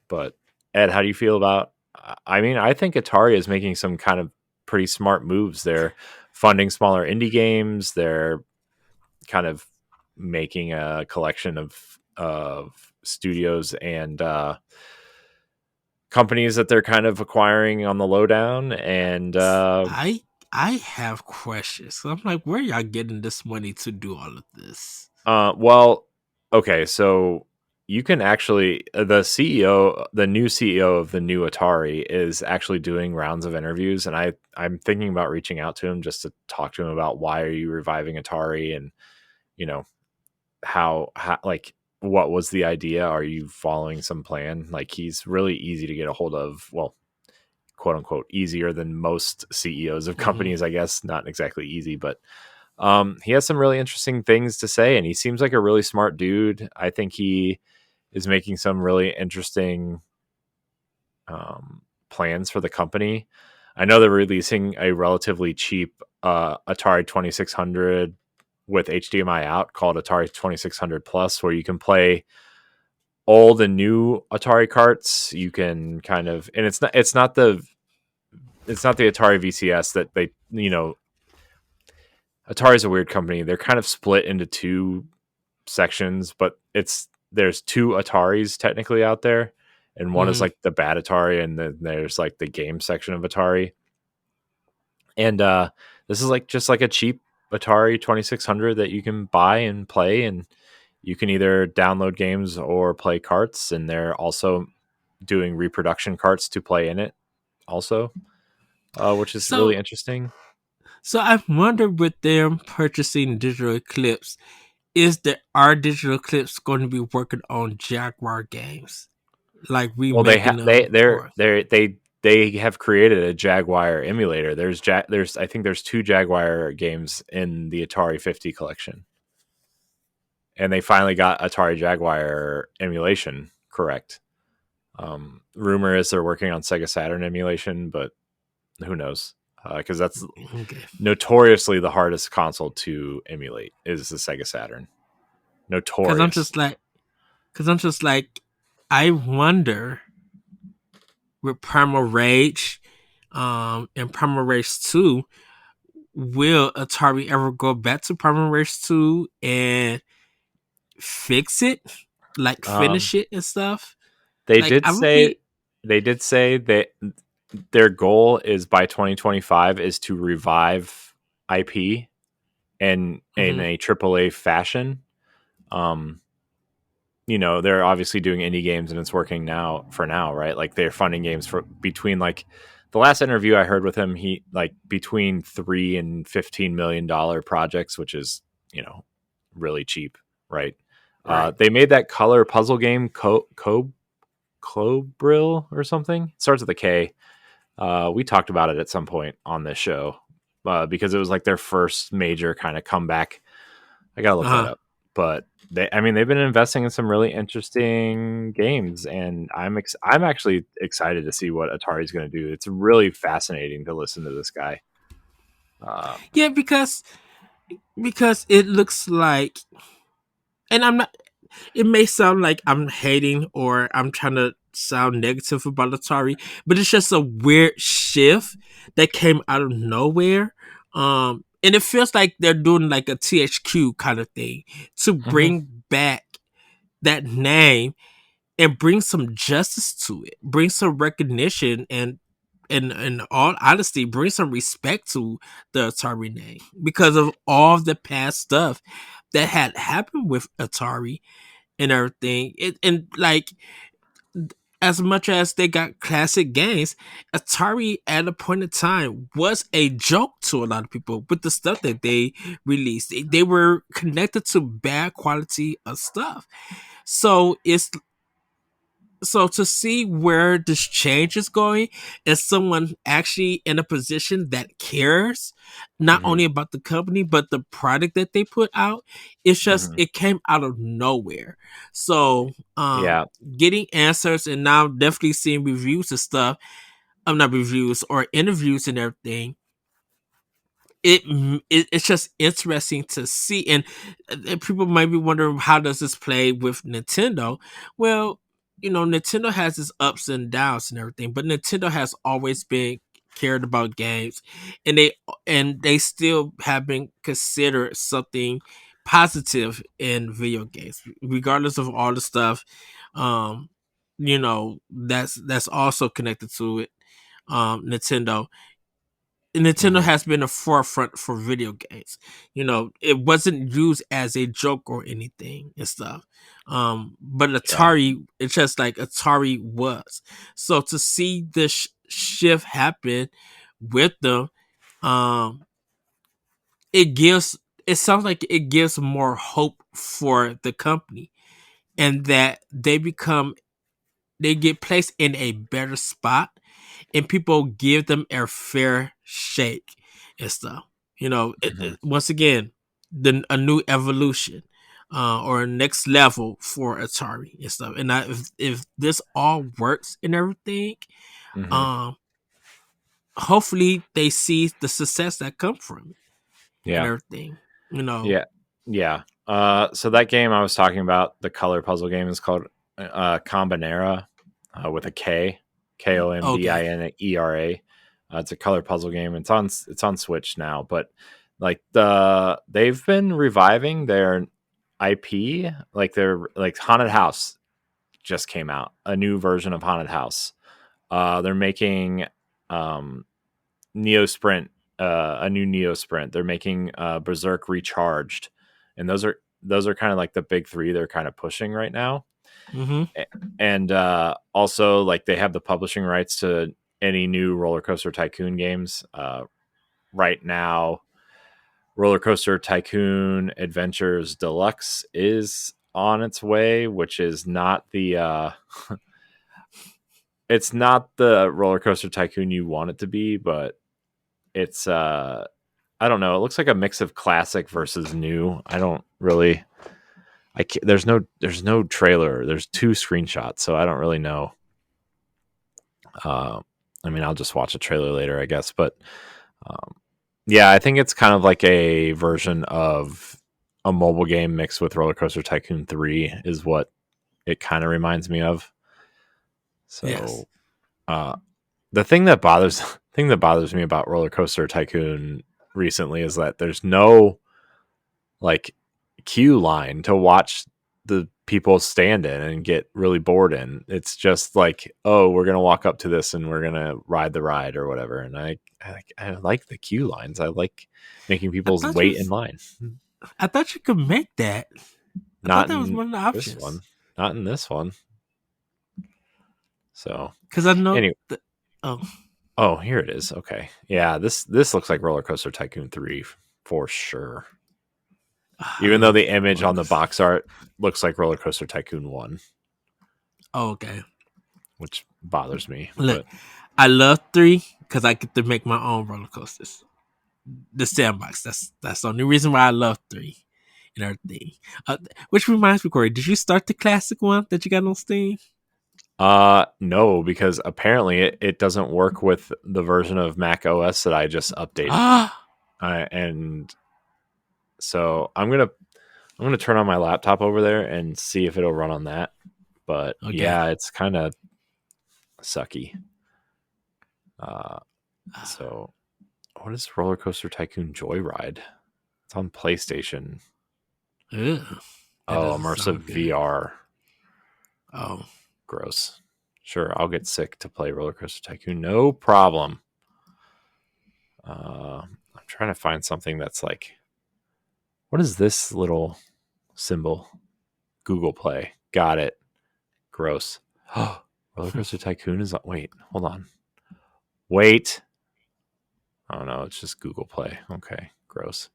But Ed, how do you feel about? I mean, I think Atari is making some kind of pretty smart moves. They're funding smaller indie games. They're kind of making a collection of studios and companies that they're kind of acquiring on the lowdown. And I I have questions. So I'm like, where y'all getting this money to do all of this? well, okay, so you can actually the new CEO of the new Atari is actually doing rounds of interviews, and I'm thinking about reaching out to him just to talk to him about why are you reviving Atari, and you know how like what was the idea? Are you following some plan? Like, he's really easy to get a hold of. Well, quote unquote easier than most CEOs of Hmm. companies, I guess. Not exactly easy, but he has some really interesting things to say, and he seems like a really smart dude. I think he is making some really interesting plans for the company. I know they're releasing a relatively cheap Atari 2600 with HDMI out called Atari 2600 Plus, where you can play old and new Atari carts. You can kind of, and it's not the Atari VCS that they, Atari's a weird company. They're kind of split into two sections, but there's two Ataris technically out there, and one is Hmm. like the bad Atari, and then there's like the game section of Atari. And this is like just like a cheap Atari 2600 that you can buy and play, and you can either download games or play carts, and they're also doing reproduction carts to play in it also, which is really So interesting. so I wonder with them purchasing Digital Eclipse, is there are Digital Eclipse going to be working on Jaguar games, like Well, they remaking ha- they them, they're or they have created a Jaguar emulator. There's I think there's two Jaguar games in the Atari 50 collection, and they finally got Atari Jaguar emulation correct. Rumor is they're working on Sega Saturn emulation, but who knows? Because that's okay? notoriously the hardest console to emulate is the Sega Saturn. Because I'm Notorious. just like, because I'm just like, I wonder with Primal Rage, and Primal Rage 2, will Atari ever go back to Primal Rage 2 and fix it, like Um, finish it and stuff? they Like did I would say be. they did say that their goal is by 2025 is to revive IP and in Mhm. a AAA fashion. Um, they're obviously doing indie games and it's working now for now, right? Like, they're funding games for between, like, the last interview I heard with him, he like between $3 and $15 million projects, which is, really cheap, right? Right. They made that color puzzle game Cobrill or something. It starts with a K. We talked about it at some point on this show. because it was like their first major kind of comeback. I gotta look that Uh-huh. up. But I mean, they've been investing in some really interesting games, and I'm actually excited to see what Atari's going to do. It's really fascinating to listen to this guy. Uh, Yeah, because it looks like, and I'm not. It may sound like I'm hating or I'm trying to sound negative about Atari, but it's just a weird shift that came out of nowhere. And it feels like they're doing like a THQ kind of thing to mhm, bring back that name and bring some justice to it, bring some recognition, and in all honesty, bring some respect to the Atari name because of all the past stuff that had happened with Atari and everything. And like, as much as they got classic games, Atari at a point in time was a joke to a lot of people with the stuff that they released. They were connected to bad quality of stuff. So it's so to see where this change is going as someone actually in a position that cares not mhm, only about the company but the product that they put out, it's just mhm. it came out of nowhere. So Yeah. getting answers and now definitely seeing reviews and stuff, I'm not reviews or interviews and everything, it's just interesting to see. And people might be wondering, how does this play with Nintendo? Well, Nintendo has its ups and downs and everything, but Nintendo has always been cared about games, and they still have been considered something positive in video games regardless of all the stuff that's also connected to it. Nintendo Nintendo Mhm. has been a forefront for video games. It wasn't used as a joke or anything and stuff. But Yeah. Atari, it's just like Atari was. So to see this shift happen with them, um, it gives. It sounds like it gives more hope for the company, and that they get placed in a better spot, and people give them a fair shake and stuff. Mhm. Once again, a new evolution, or a next level for Atari and stuff. And if this all works and everything, Mhm. um, hopefully they see the success that comes from it and Yeah. everything. You know. Yeah. Yeah. So that game I was talking about, the color puzzle game, is called Combinera, with a K, Okay. Kombinera. It's a color puzzle game. It's on Switch now, but like they've been reviving their IP, like their like Haunted House just came out, a new version of Haunted House. They're making um Neo Sprint, a new Neo Sprint. They're making Berserk Recharged, and those are kind of like the big three they're kind of pushing right now. Mm-hmm. And also, like, they have the publishing rights to any new Roller Coaster Tycoon games. Right now, Roller Coaster Tycoon Adventures Deluxe is on its way, which is not the it's not the Roller Coaster Tycoon you want it to be, but it's I don't know. It looks like a mix of classic versus new. I don't really. I can't, there's no trailer. There's two screenshots, so I don't really know. Uh, I mean, I'll just watch a trailer later, I guess. But um, yeah, I think it's kind of like a version of a mobile game mixed with Roller Coaster Tycoon 3 is what it kind of reminds me of. Yes. So uh, the thing that bothers me about Roller Coaster Tycoon recently is that there's no like queue line to watch the people stand in and get really bored in. It's just like, oh, we're gonna walk up to this and we're gonna ride the ride or whatever. And I like the queue lines. I like making I people thought you wait in was, line. I thought you could make that. I thought Not that was in one of the this options. one. Not in this one. So Because I know anyway, that. Oh, oh, here it is. Okay, yeah, this looks like Roller Coaster Tycoon 3 for sure. I Even though love the image roller on the coasters. box art looks like Roller Coaster Tycoon 1, Oh, okay. which bothers me. Look, But I love 3 because I get to make my own roller coasters. the sandbox. That's the only reason why I love 3 and everything. Uh, which reminds me, Corey, did you start the classic one that you got on Steam? No, because apparently it doesn't work with the version of Mac OS that I just updated. Ah, And so I'm gonna turn on my laptop over there and see if it'll run on that. But okay. yeah, it's kind of sucky. Uh, so what is Roller Coaster Tycoon Joyride? It's on PlayStation. Ugh, that Oh, doesn't immersive sound good. VR. Oh, Gross. Sure, I'll get sick to play Roller Coaster Tycoon. No problem. I'm trying to find something that's like, what is this little symbol? Google Play. Got it. Gross. Roller Coaster Tycoon is. Wait, hold on. Wait. Oh no, it's just Google Play. Okay, gross.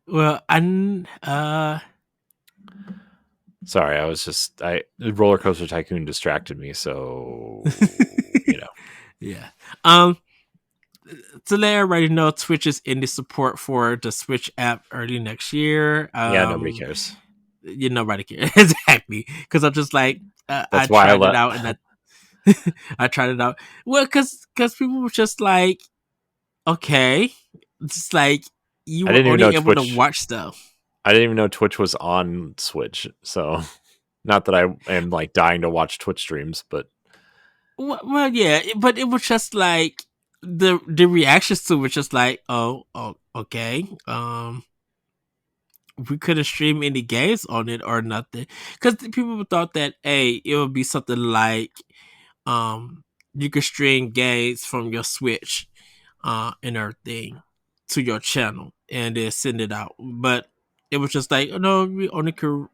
well, Sorry, I was just I Roller Coaster Tycoon distracted me, so yeah. Um, to let everybody know, Twitch is in the support for the Switch app early next year. Yeah, nobody cares. Nobody cares exactly because I'm just like I That's why I tried it let. out and I tried it out. Well, because people were just like, okay, it's like you I were didn't even know only able to Twitch. watch stuff. I didn't even know Twitch was on Switch. So, not that I am like dying to watch Twitch streams, but Well, yeah, but it was just like the reactions to it was just like, oh, okay, we couldn't stream any games on it or nothing because people thought that it would be something like you could stream games from your Switch and everything to your channel and then send it out, but it was just like, oh, no, we only could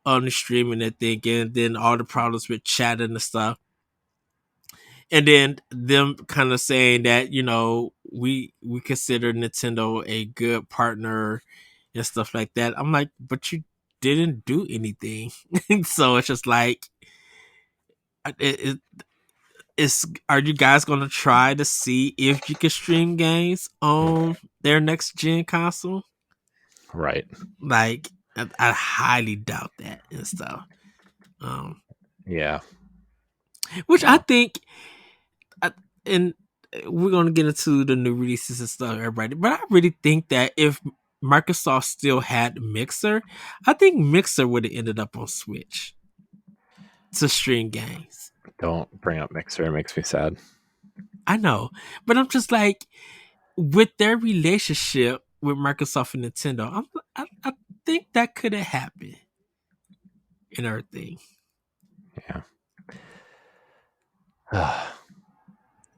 on the streaming and thing, and then all the problems with chatting and stuff, and then them kind of saying that we consider Nintendo a good partner and stuff like that. I'm like, but you didn't do anything, so it's just like, it's are you guys gonna try to see if you can stream games on their next gen console? right. Like, I highly doubt that and stuff. Um, Yeah. which I Well, think, and we're gonna get into the new releases and stuff, everybody. But I really think that if Microsoft still had Mixer, I think Mixer would have ended up on Switch to stream games. don't bring up Mixer. It makes me sad. I know, but I'm just like, with their relationship with Microsoft and Nintendo, I think that could have happened and everything. Yeah.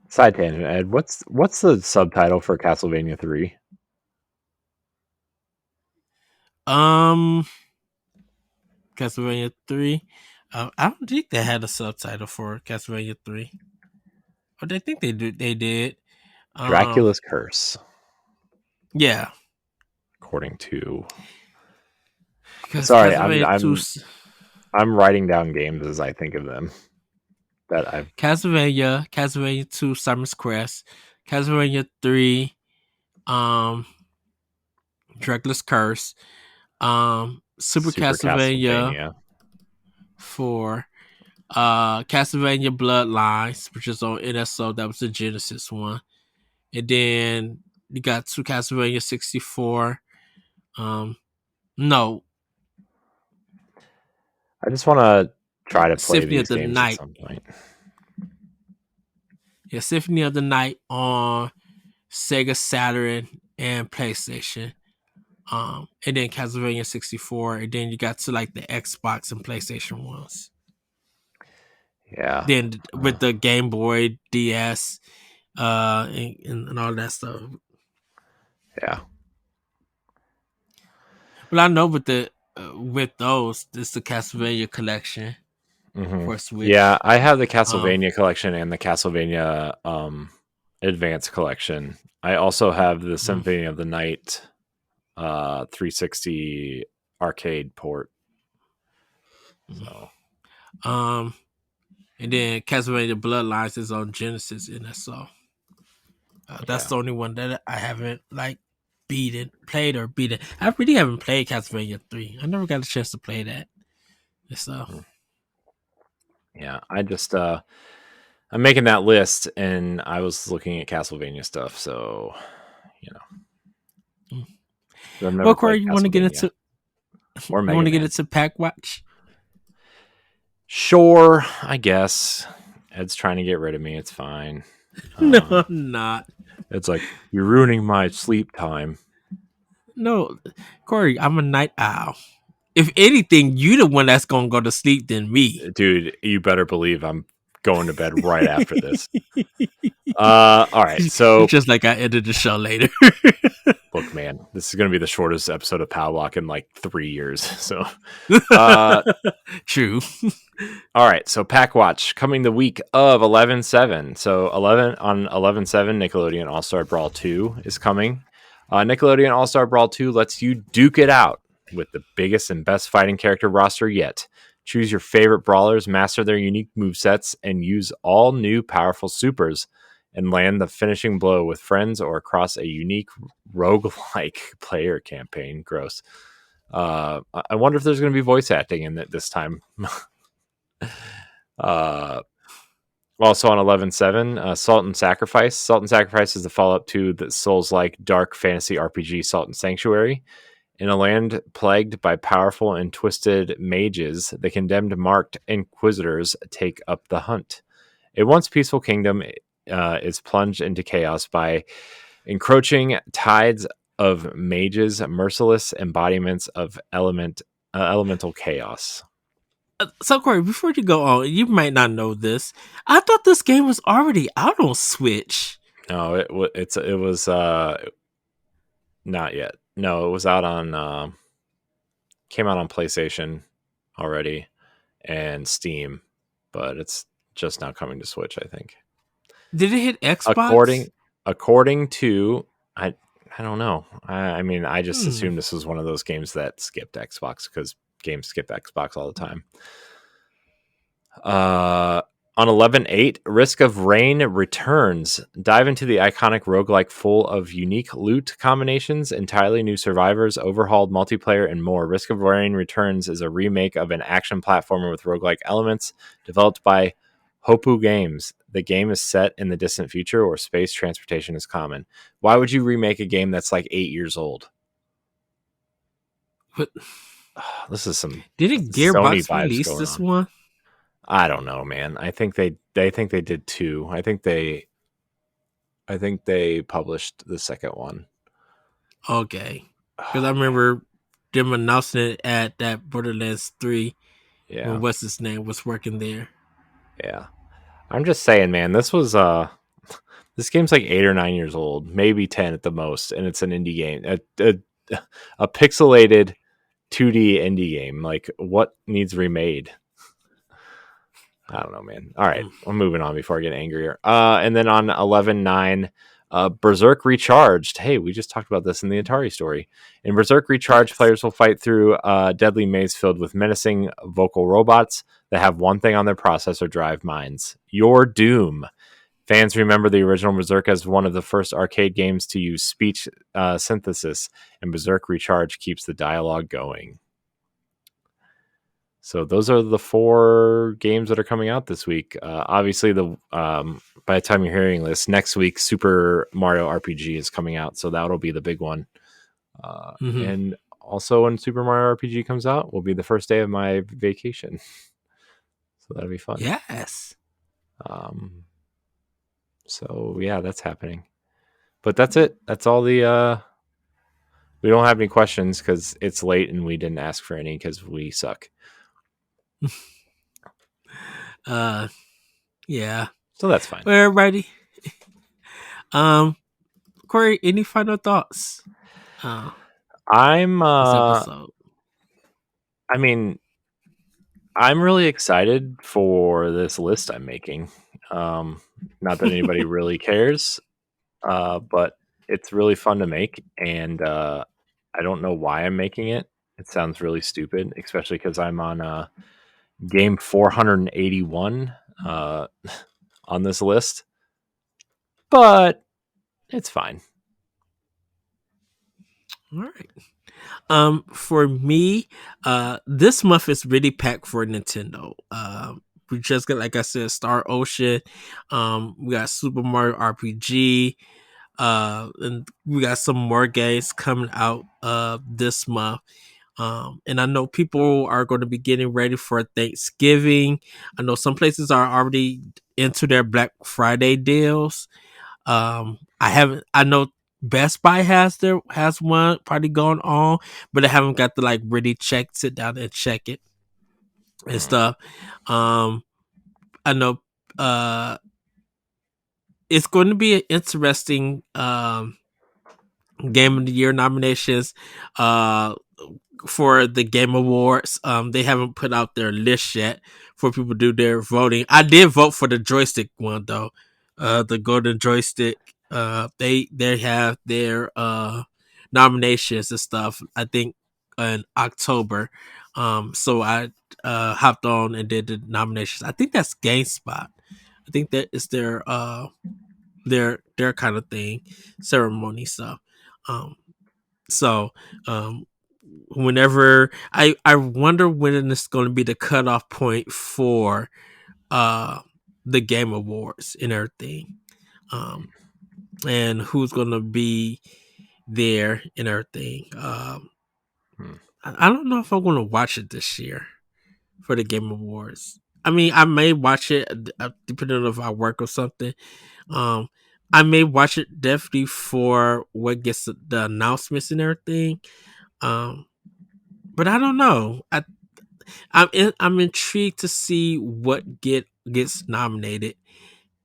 Side tangent, Ed. What's the subtitle for Castlevania 3? Um, Castlevania 3. I don't think they had a subtitle for Castlevania 3. But I think they did. They did. Um, Dracula's Curse, yeah, according to. because Sorry, I'm writing down games as I think of them that I've. Castlevania 2, Summer's Quest, Castlevania 3, um, Dracula's Curse, Super Super Castlevania Castlevania. 4, Castlevania Bloodlines, which is on NSO. That was the Genesis one, and then you got two Castlevania 64. Um, no, I just want to try to play Symphony of these the games at Night. some point. Yeah, Symphony of the Night on Sega Saturn and PlayStation. And then Castlevania 64, and then you got to like the Xbox and PlayStation ones. Yeah. Then with the Game Boy DS, and all that stuff. Yeah. But I know with those, it's the Castlevania collection for Yeah, Switch. I have the Um, Castlevania collection and the Castlevania Advanced collection. I also have the mm, Symphony of the Night 360 arcade port. mm. So um, and then Castlevania Bloodlines is on Genesis, and that's all. That's Yeah. the only one that I haven't like played or beaten. I really haven't played Castlevania 3. I never got a chance to play that. So Mm. Yeah. I'm making that list and I was looking at Castlevania stuff, so you know, mm. 'cause I've never Well, played Corey, Castlevania or you Mega want to get Man. into Pack Watch? Sure, I guess. Ed's trying to get rid of me. It's fine. No, Uh, I'm not. it's like you're ruining my sleep time. No, Corey, I'm a night owl. If anything, you the one that's gonna go to sleep than me. Dude, you better believe I'm going to bed right after this. All right. It's So, just like I ended the show later. look, man, this is going to be the shortest episode of Pow Block in like 3 years. So, uh, True. all right. So, Pack Watch coming the week of 11/7. So, 11/7, Nickelodeon All Star Brawl 2 is coming. Nickelodeon All Star Brawl 2 lets you duke it out with the biggest and best fighting character roster yet. Choose your favorite brawlers, master their unique movesets, and use all new powerful supers and land the finishing blow with friends or across a unique roguelike player campaign. Gross. I wonder if there's going to be voice acting in it this time. uh, Also on 11/7, Salt and Sacrifice. Salt and Sacrifice is the follow up to the Souls like dark fantasy RPG Salt and Sanctuary. In a land plagued by powerful and twisted mages, the condemned marked inquisitors take up the hunt. A once peaceful kingdom is plunged into chaos by encroaching tides of mages, merciless embodiments of elemental chaos. So Corey, before you go on, you might not know this. I thought this game was already out on Switch. No, it was not yet. No, it was out on came out on PlayStation already and Steam, but it's just now coming to Switch, I think. Did it hit Xbox? According to I I don't know. I mean, I just Hmm. assumed this was one of those games that skipped Xbox because games skip Xbox all the time. Uh, on 11/8, Risk of Rain returns. Dive into the iconic roguelike full of unique loot combinations, entirely new survivors, overhauled multiplayer, and more. Risk of Rain Returns is a remake of an action platformer with roguelike elements developed by Hopu Games. The game is set in the distant future where space transportation is common. Why would you remake a game that's like 8 years old? But This is some didn't Sony Gearbox vibes release going this on. one? I don't know, man. I think they did two. I think they published the second one. Okay, because I Oh man. remember them announcing it at that Borderlands 3 when Yeah. what's his name was working there. Yeah. I'm just saying, man, this game's like 8 or 9 years old, maybe 10 at the most, and it's an indie game. A pixelated 2D indie game. Like what needs remade? I don't know, man. All right, Mm. I'm moving on before I get angrier. And then on 11/9, Berserk Recharged. Hey, we just talked about this in the Atari story. In Berserk Recharged, Yes. players will fight through a deadly maze filled with menacing vocal robots that have one thing on their processor drive minds: your doom. Fans remember the original Berserk as one of the first arcade games to use speech synthesis, and Berserk Recharged keeps the dialogue going. So those are the 4 games that are coming out this week. Obviously, the by the time you're hearing this, next week Super Mario RPG is coming out, so that'll be the big one. Hmm. And also, when Super Mario RPG comes out, will be the first day of my vacation, so that'll be fun. Yes. Um, so yeah, that's happening. But that's it. That's all the. We don't have any questions because it's late and we didn't ask for any because we suck. Uh. Yeah. So that's fine. Well, everybody. Um. Corey, any final thoughts? I'm. This episode. I mean, I'm really excited for this list I'm making. Um, Not that anybody really cares, but it's really fun to make, and I don't know why I'm making it. It sounds really stupid, especially because I'm on game 481 uh, on this list. But It's fine. All right. For me, this month is really packed for Nintendo. We just got, like I said, Star Ocean. We got Super Mario RPG. And we got some more games coming out this month. And I know people are going to be getting ready for Thanksgiving. I know some places are already into their Black Friday deals. I haven't. I know Best Buy has one party going on, but I haven't got to like really sit down and check it and Mm, stuff. Um, I know. Uh, it's going to be an interesting Game of the Year nominations. For the Game Awards. They haven't put out their list yet for people to do their voting. I did vote for the joystick one though. The golden joystick. They have their nominations and stuff. I think in October. So I hopped on and did the nominations. I think that's GameSpot. I think that is their kind of thing, ceremony stuff. Um, so um, whenever I wonder when it's going to be the cutoff point for uh the Game Awards and everything, and who's going to be there and everything. mm, I don't know if I'm going to watch it this year for the Game Awards. I mean, I may watch it depending on if I work or something. Um, I may watch it definitely for what gets the announcements and everything. Um, but I don't know. I'm intrigued to see what gets nominated,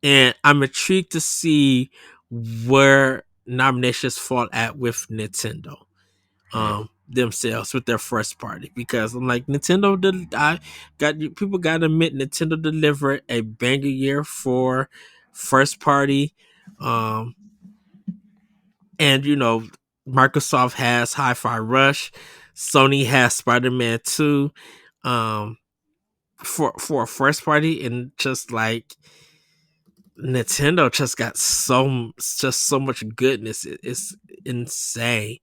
and I'm intrigued to see where nominations fall at with Nintendo mm. themselves with their first party, because I'm like Nintendo. I got people got to admit Nintendo delivered a banger year for first party, um, and Microsoft has Hi-Fi Rush, Sony has Spider-Man 2. Um, for a first party, and just like Nintendo just got so much goodness. It's insane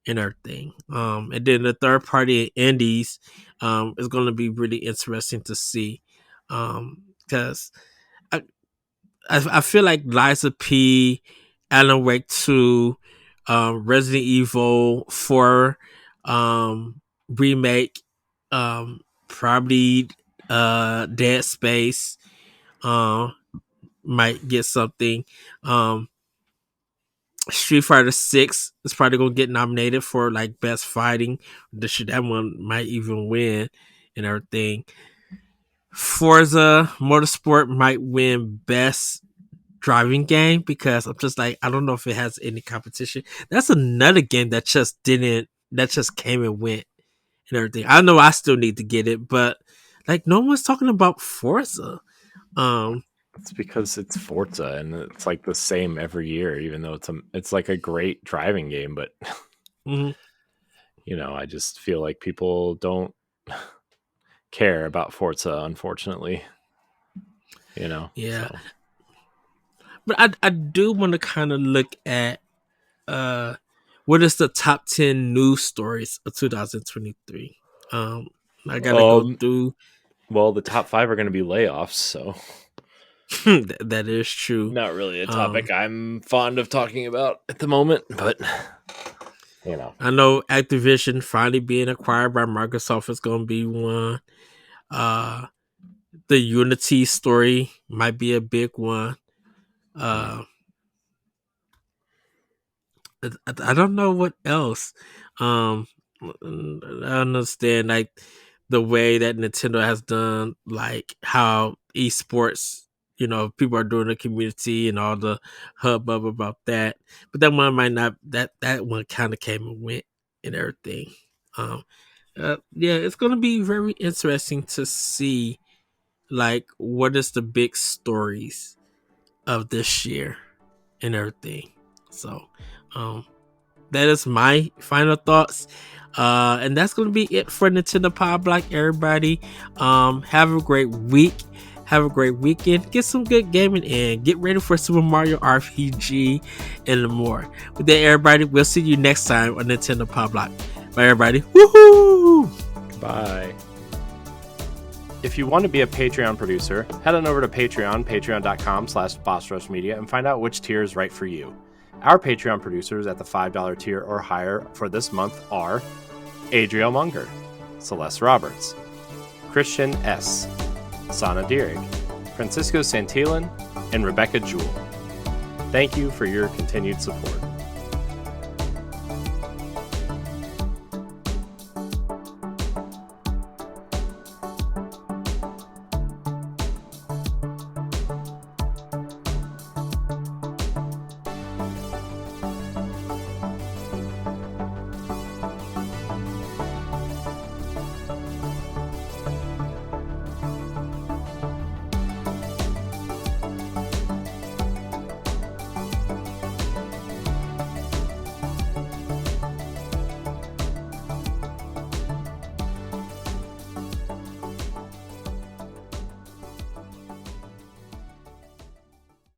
in everything. And then the third party indies is going to be really interesting to see, because I, I feel like Liza P, Alan Wake 2, Resident Evil 4 remake, probably Dead Space uh, might get something. Um, Street Fighter 6 is probably gonna get nominated for like best fighting. That one might even win and everything. Forza Motorsport might win best driving game, because I'm just like, I don't know if it has any competition. That's another game that just came and went and everything. I know I still need to get it, but like no one's talking about Forza. Um It's because it's Forza and it's like the same every year, even though it's like a great driving game. But mhm, I just feel like people don't care about Forza, unfortunately. yeah. So But I do want to kind of look at uh what is the top 10 news stories of 2023. Um I gotta go um, through. well, the top 5 are going to be layoffs, so That is true. not really a Um topic I'm fond of talking about at the moment, but you know. I know Activision finally being acquired by Microsoft is gonna be one. Uh the Unity story might be a big one. Mm, Uh I don't know what else. Um, I understand like the way that Nintendo has done, like how esports, people are doing the community and all the hubbub about that. But that one might not. That one kind of came and went and everything. Um, yeah, it's gonna be very interesting to see like what is the big stories of this year and everything. So, um, that is my final thoughts. And that's going to be it for Nintendo Pow Block, everybody. Have a great week. Have a great weekend. Get some good gaming in. Get ready for Super Mario RPG and more. With that, everybody, we'll see you next time on Nintendo Pow Block. Bye, everybody. Woohoo! Bye. If you want to be a Patreon producer, head on over to Patreon, patreon.com/BossRushMedia, and find out which tier is right for you. Our Patreon producers at the $5 tier or higher for this month are Adriel Munger, Celeste Roberts, Christian S., Sana Dierig, Francisco Santillan, and Rebecca Jewell. Thank you for your continued support.